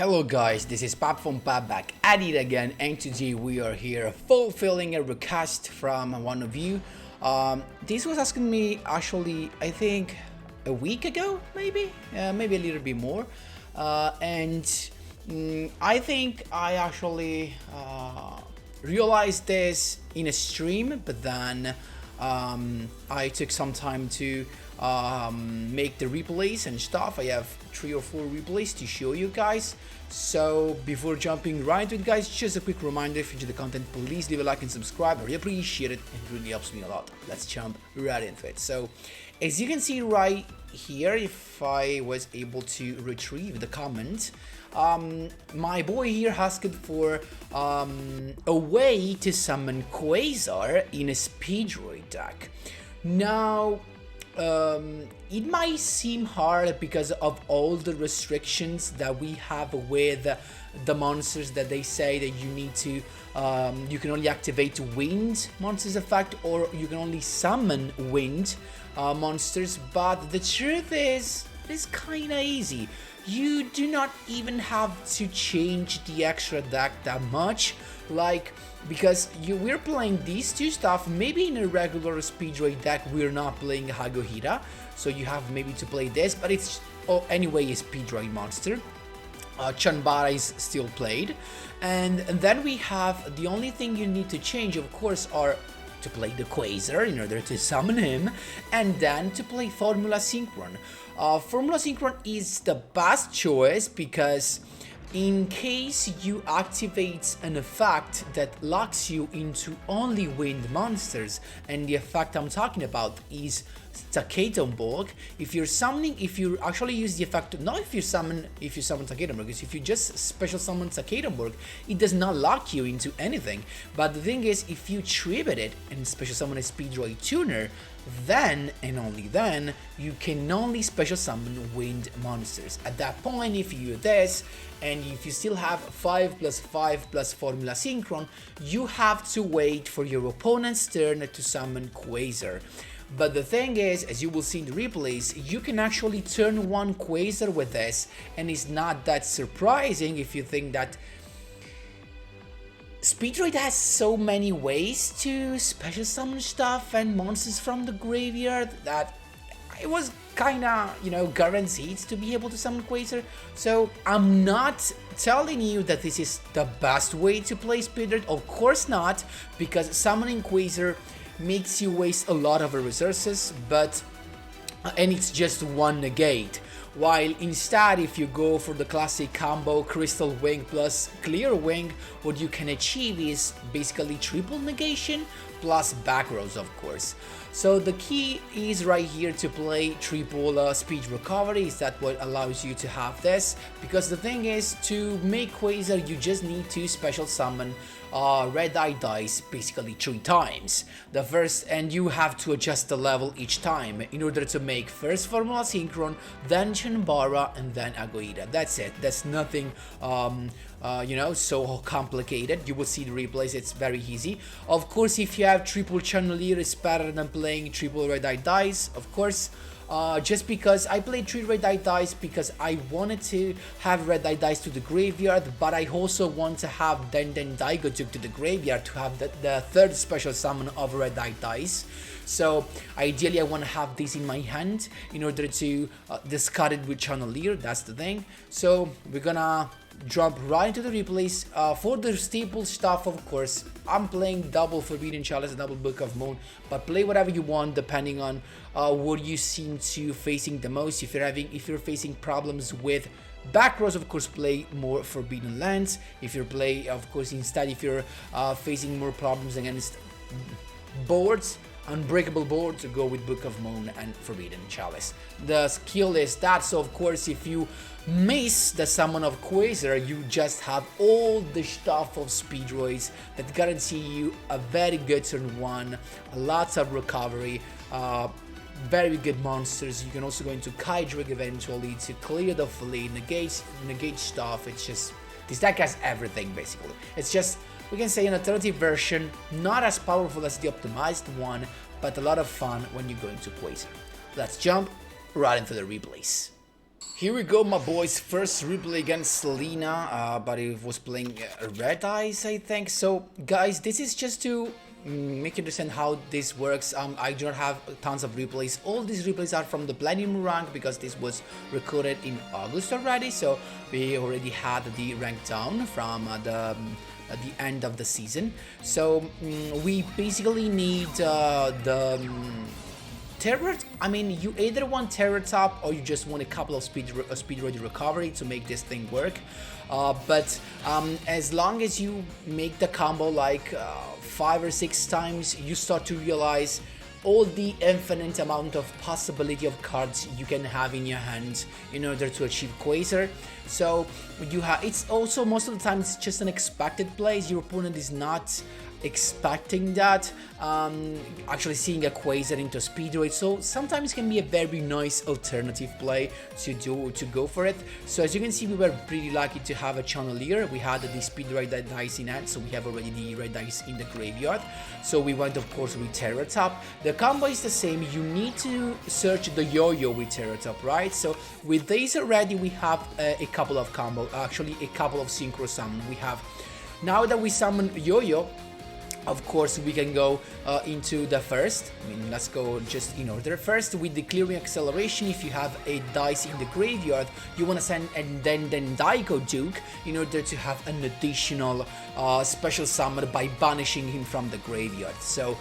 Hello guys, this is Pap from Pap back at it again, and today we are here fulfilling a request from one of you. This was asking me actually, I think a week ago, maybe a little bit more, I think I actually realized this in a stream, but then I took some time to make the replays and stuff. I have 3 or 4 replays to show you guys. So before jumping right into it, guys, just a quick reminder: if you enjoy the content, please leave a like and subscribe. I really appreciate it. It really helps me a lot. Let's jump right into it. So as you can see right here, if I was able to retrieve the comment, my boy here asked for a way to summon Quasar in a Speedroid deck. Now, it might seem hard because of all the restrictions that we have with the monsters that they say that you need to you can only activate wind monsters effect, or you can only summon wind monsters. But the truth is, it's kinda easy. You do not even have to change the extra deck that much, like, because we're playing these two stuff. Maybe in a regular Speedroid deck we're not playing Hagohira, so you have maybe to play this, but it's anyway a Speedroid monster. Chanbara is still played, and then we have the only thing you need to change, of course, are to play the Quasar in order to summon him, and then to play Formula Synchron. Formula Synchron is the best choice because in case you activate an effect that locks you into only wind monsters, and the effect I'm talking about is Taketomborg. If you actually use the effect, not if you summon Taketomborg, because if you just special summon Taketomborg, it does not lock you into anything. But the thing is, if you tribute it and special summon a Speedroid tuner, then and only then you can only special summon wind monsters. At that point, if you do this and if you still have 5+5+ Formula Synchron, you have to wait for your opponent's turn to summon Quasar. But the thing is, as you will see in the replays, you can actually turn one Quasar with this, and it's not that surprising if you think that Speedroid has so many ways to special summon stuff and monsters from the graveyard that it was kinda, guaranteed to be able to summon Quasar. So I'm not telling you that this is the best way to play Speedroid, of course not, because summoning Quasar makes you waste a lot of resources, and it's just one negate. While instead, if you go for the classic combo Crystal Wing plus Clear Wing, what you can achieve is basically triple negation plus back rows, of course. So the key is right here to play triple speed recovery. Is that what allows you to have this? Because the thing is, to make Quasar, you just need to special summon red eye dice basically 3 times. The first, and you have to adjust the level each time in order to make first Formula Synchron, then Chanbara, and then Agoida. That's it. That's nothing so complicated. You will see the replays, it's very easy. Of course, if you have triple Chandelier, it's better than playing triple red eye dice, of course. Just because I played 3 red eye dice because I wanted to have red eye dice to the graveyard, but I also want to have Den Daigo to the graveyard to have the third special summon of red eye dice. So ideally I want to have this in my hand in order to discard it with Chandelier. That's the thing. So we're gonna jump right into the replays. For the staple stuff, of course, I'm playing double Forbidden Chalice, double Book of Moon, but play whatever you want depending on what you seem to facing the most. If you're facing problems with back rows, of course, play more Forbidden Lands. If you're facing more problems against boards, unbreakable board, to go with Book of Moon and Forbidden Chalice. The skill is that, so of course if you miss the summon of Quasar, you just have all the stuff of Speedroids that guarantee you a very good turn 1, lots of recovery, very good monsters. You can also go into Kaidrig eventually to clear the fleet, negate stuff. It's just, this deck has everything basically. It's just, we can say, an alternative version, not as powerful as the optimized one, but a lot of fun when you go into Quasar. Let's jump right into the replays. Here we go, my boys. First replay against Selena, but it was playing Red Eyes, I think. So, guys, this is just to make you understand how this works. I don't have tons of replays. All these replays are from the Platinum rank because this was recorded in August already. So we already had the rank down from the end of the season. So we basically need the terror. I mean, you either want terror top or you just want a couple of speedroid recovery to make this thing work. But as long as you make the combo like 5 or 6 times, you start to realize all the infinite amount of possibility of cards you can have in your hand in order to achieve Quasar. So you have, it's also most of the time it's just an expected play. Your opponent is not expecting that, actually seeing a Quasar into a Speedroid, so sometimes can be a very nice alternative play to go for it. So as you can see, we were pretty lucky to have a Chandelier. We had the Speedroid dice in hand, so we have already the red dice in the graveyard. So we went, of course, with Terror Top. The combo is the same. You need to search the yo-yo with Terror Top, right? So with these already, we have a couple of combo, actually a couple of synchro summon. We have, now that we summon yo-yo, of course, we can go into the first. I mean, let's go just in order. First, with the clearing acceleration, if you have a dice in the graveyard, you want to send and then Daiko Duke in order to have an additional special summon by banishing him from the graveyard. So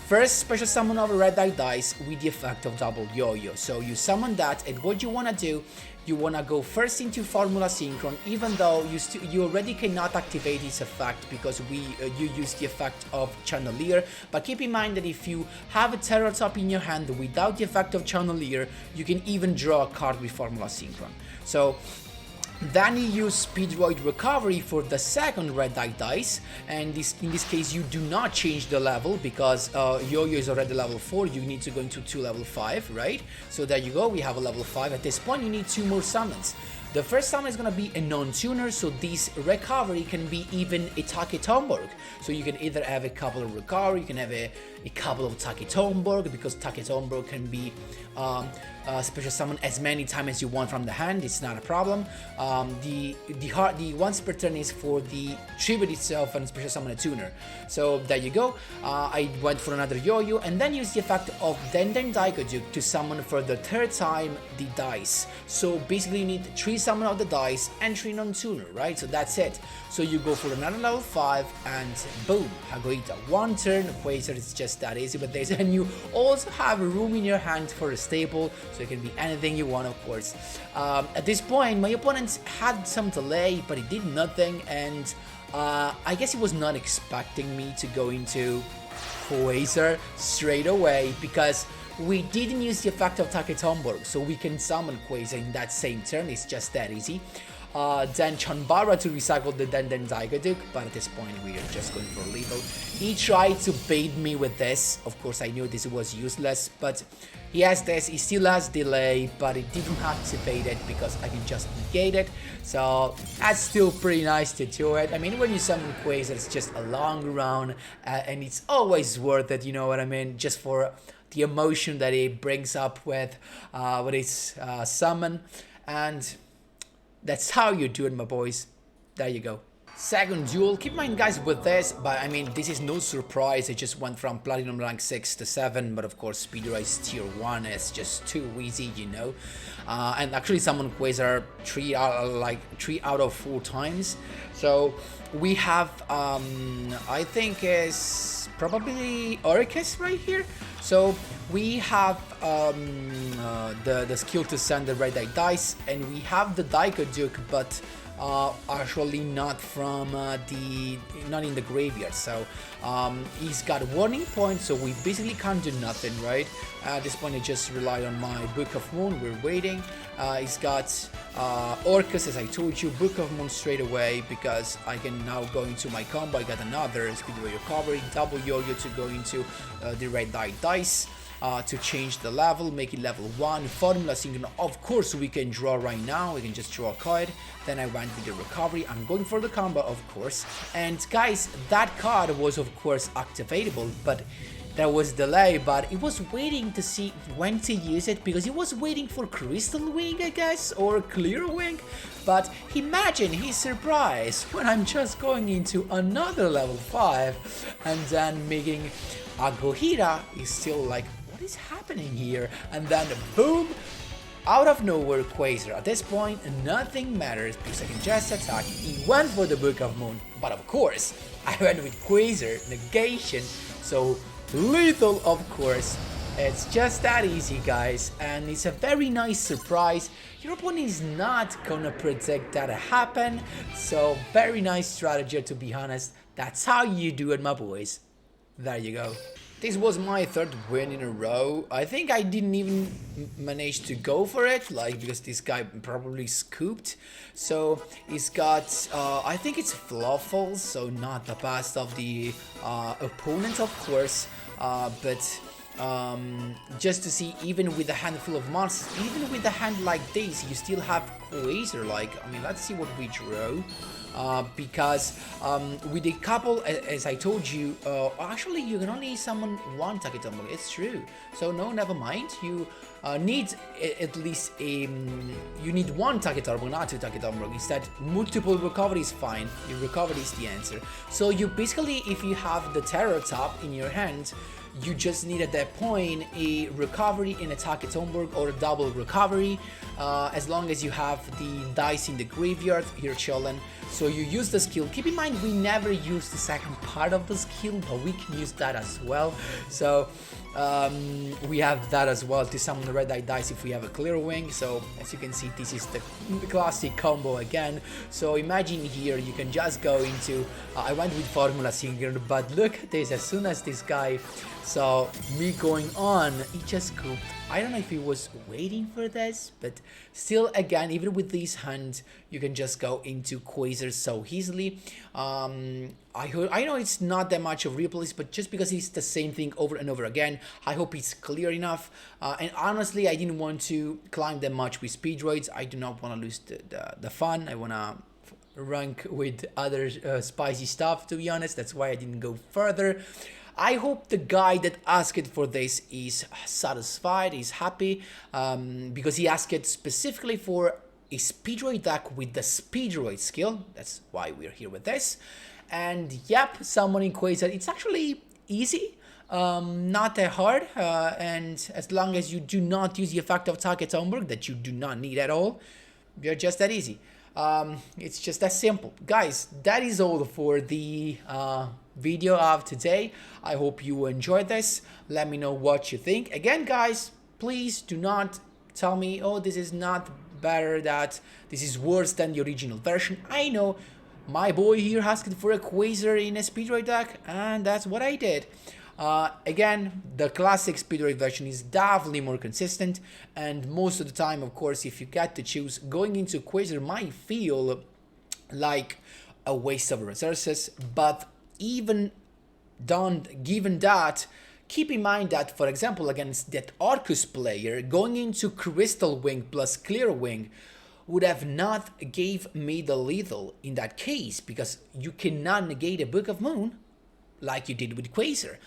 first special summon of a red eye dice with the effect of double yo-yo. So you summon that, and what you want to do, you want to go first into Formula Synchron, even though you already cannot activate its effect because you use the effect of Chandelier. But keep in mind that if you have a Terror Top in your hand without the effect of Chandelier, you can even draw a card with Formula Synchron. So then you use Speedroid Recovery for the second red eye dice, and in this case you do not change the level because yo-yo is already level 4, you need to go into level 5, right? So there you go, we have a level 5. At this point you need 2 more summons. The first summon is going to be a non-tuner, so this recovery can be even a Taketomborg. So you can either have a couple of recovery, you can have a couple of Taketomborg, because Taketomborg can be special summon as many times as you want from the hand, it's not a problem. The once per turn is for the tribute itself and special summon a tuner. So there you go. I went for another yo-yo and then use the effect of Denden Daikojuk to summon for the 3rd time the dice. So basically you need 3 summon of the dice and 3 non-tuner, right? So that's it. So you go for another level 5 and boom, Hagoita. 1 turn Quasar, it's just that easy with this. And you also have room in your hand for a staple, so it can be anything you want, of course. At this point, my opponent had some delay, but he did nothing, and I guess he was not expecting me to go into Quasar straight away, because we didn't use the effect of Taketomborg, so we can summon Quasar in that same turn. It's just that easy. Then Chanbara to recycle the Denden Daikojuk, but at this point we are just going for lethal. He tried to bait me with this. Of course I knew this was useless, but he has this, he still has delay, but it didn't activate it because I can just negate it. So that's still pretty nice to do it. I mean, when you summon Quasar, it's just a long round, and it's always worth it, you know what I mean? Just for the emotion that it brings up with its summon, and that's how you do it, my boys. There you go. Second duel. Keep in mind, guys, with this, but I mean, this is no surprise. It just went from Platinum rank 6 to 7, but of course, Speedroid's tier 1 is just too easy, you know. And actually, summon Quasar 3 out of 4 times. So we have, I think is probably Orcus right here. So we have the skill to send the red eye dice, and we have the Daikojuk, but actually not from not in the graveyard. So he's got a warning point, so we basically can't do nothing, right? At this point I just rely on my Book of Moon. We're waiting. He's got Orcus, as I told you. Book of Moon straight away, because I can now go into my combo. I got another Speedroid Recovery, double yo-yo to go into the red eye dice. To change the level, make it level 1, Formula Synchron. Of course we can draw right now, we can just draw a card. Then I went with the recovery, I'm going for the combo, of course. And guys, that card was of course activatable, but there was delay, but it was waiting to see when to use it because it was waiting for Crystal Wing, I guess, or Clear Wing. But imagine his surprise when I'm just going into another level 5 and then making a Gohira is still like, what is happening here? And then boom, out of nowhere Quasar. At this point, nothing matters because I can just attack. He went for the Book of Moon, but of course, I went with Quasar, negation, so lethal of course. It's just that easy, guys, and it's a very nice surprise. Your opponent is not gonna predict that to happen, so very nice strategy, to be honest. That's how you do it, my boys. There you go. This was my third win in a row. I think I didn't even manage to go for it, like, because this guy probably scooped. So he's got, I think it's Fluffles, so not the best of the opponent, of course, but just to see, even with a handful of monsters, even with a hand like this, you still have Quasar. Like, I mean, let's see what we draw. Because with a couple, as I told you, actually you can only summon one Taketombo. It's true. So no, never mind. You need at least a, you need one Taketombo, not two Taketombo. Instead, multiple recovery is fine. Your recovery is the answer. So you basically, if you have the Terror Top in your hand, you just need at that point a recovery in a Taketombo or a double recovery, as long as you have the dice in the graveyard, you're chilling. So you use the skill. Keep in mind, we never use the second part of the skill, but we can use that as well. So we have that as well to summon the red eye dice if we have a clear wing. So as you can see, this is the classic combo again. So imagine here you can just go into, I went with Formula Singer, but look at this, as soon as this guy saw me going on, he just cooked. I don't know if he was waiting for this, but still, again, even with this hand, you can just go into Quasar so easily. I know it's not that much of replays, but just because it's the same thing over and over again, I hope it's clear enough. And honestly, I didn't want to climb that much with Speedroids. I do not want to lose the fun. I want to rank with other spicy stuff, to be honest. That's why I didn't go further. I hope the guy that asked for this is satisfied, is happy, because he asked it specifically for a Speedroid deck with the Speedroid skill. That's why we're here with this. And yep, summoning Quasar, it's actually easy, not that hard, and as long as you do not use the effect of Taketombo, that you do not need at all, you're just that easy. It's just that simple. Guys, that is all for the video of today. I hope you enjoyed this. Let me know what you think. Again, guys, please do not tell me, oh, this is not better, that this is worse than the original version. I know my boy here asked for a Quasar in a Speedroid deck, and that's what I did. Again, the classic Speedroid version is definitely more consistent, and most of the time, of course, if you get to choose, going into Quasar might feel like a waste of resources, but even given that, keep in mind that, for example, against that Arcus player, going into Crystal Wing plus Clear Wing would have not gave me the lethal in that case, because you cannot negate a Book of Moon like you did with Quasar.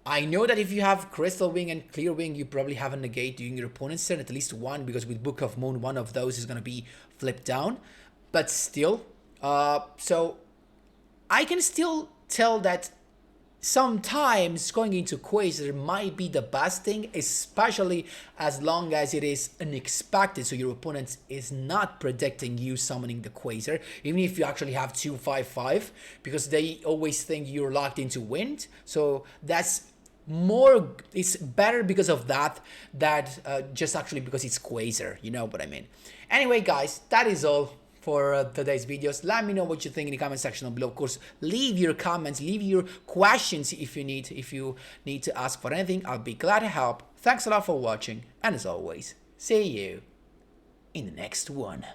I know that if you have Crystal Wing and Clear Wing, you probably have a negate during your opponent's turn, at least one, because with Book of Moon, one of those is going to be flipped down. But still, so I can still tell that sometimes going into Quasar might be the best thing, especially as long as it is unexpected, so your opponent is not predicting you summoning the Quasar, even if you actually have 2-5-5, because they always think you're locked into wind. So that's more, it's better because of that, just actually because it's Quasar, you know what I mean. Anyway, guys, that is all for today's videos. Let me know what you think in the comment section down below. Of course, leave your comments, leave your questions if you need to ask for anything. I'll be glad to help. Thanks a lot for watching, and as always, see you in the next one.